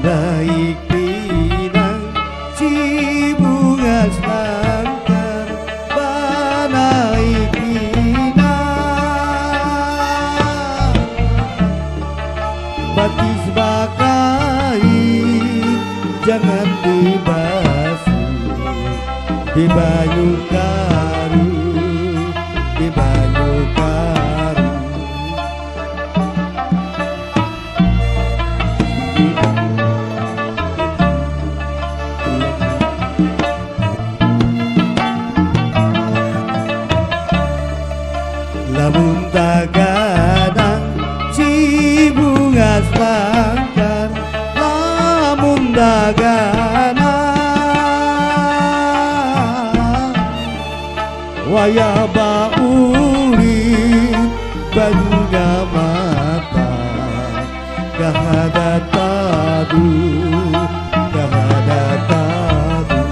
naik pinang si bunga selangkar naik pinang batis bakai jangan dibasuh di banyu karu di banyu karu lamun tagadang si bunga selangkar lamun daganang waya bauri banyak mata kahada tadu kahada tadu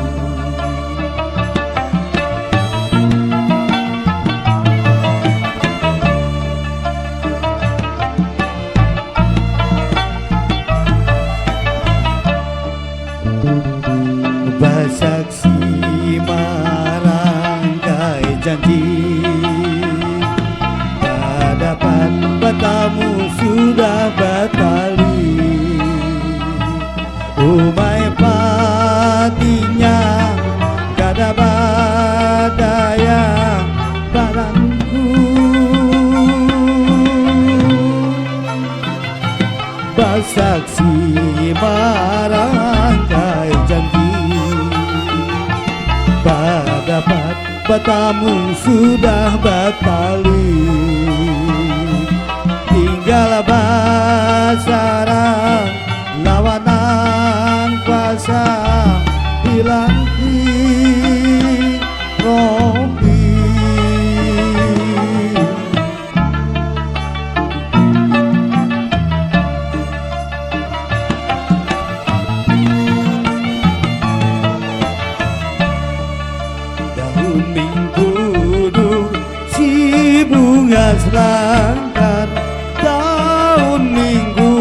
basaksi marangkai janji tak dapat bertemu sudah batali umai patinya kada badaya badanku basaksi marangkai janji dapat bertamu sudah batali tinggal basarang lawanan kuasa hilang rompi minggu si bunga selangkar daun minggu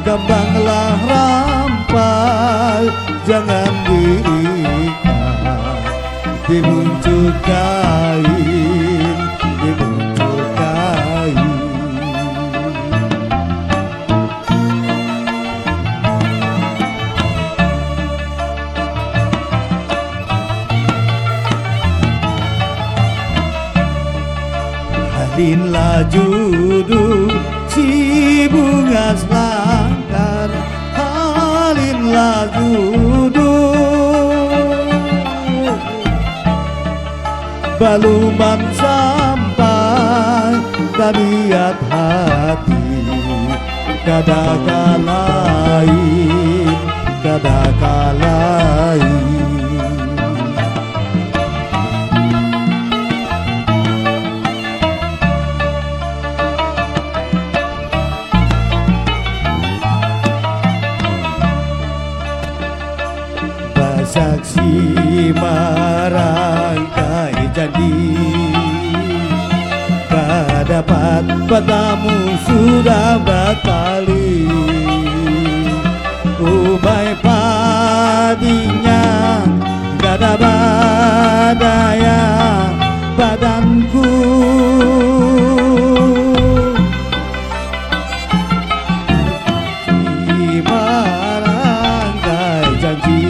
kembanglah rampai jangan diikat dibuncuk kain dibuncuk kain halin laju si bunga selangkar halin laju baluman sampai tabiat hati kadang lain kadang lain saksi marangkai janji tak dapat bertemu sudah batali umai padinya kada badaya badanku marangkai janji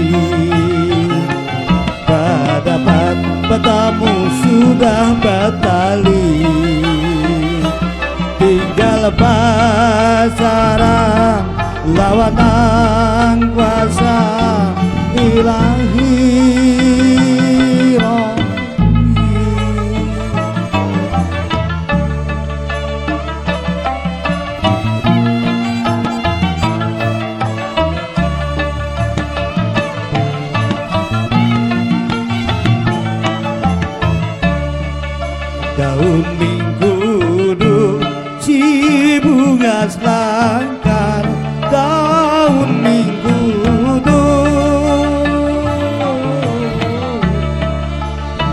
dapat bertemu sudah batali tinggal basarang lawanan kuasa ilahi daun minggu si bunga selangkar daun minggu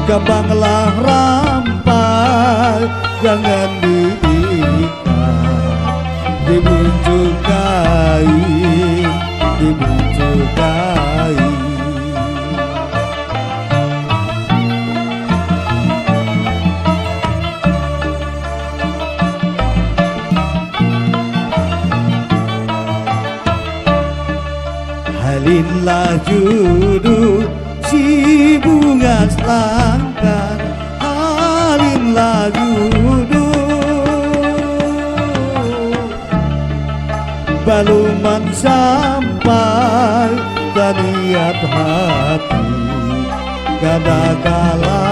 kembanglah rampai jangan diikat Alin laju si bunga selangkar, alin laju baluman sampai dan niat hati kadang kala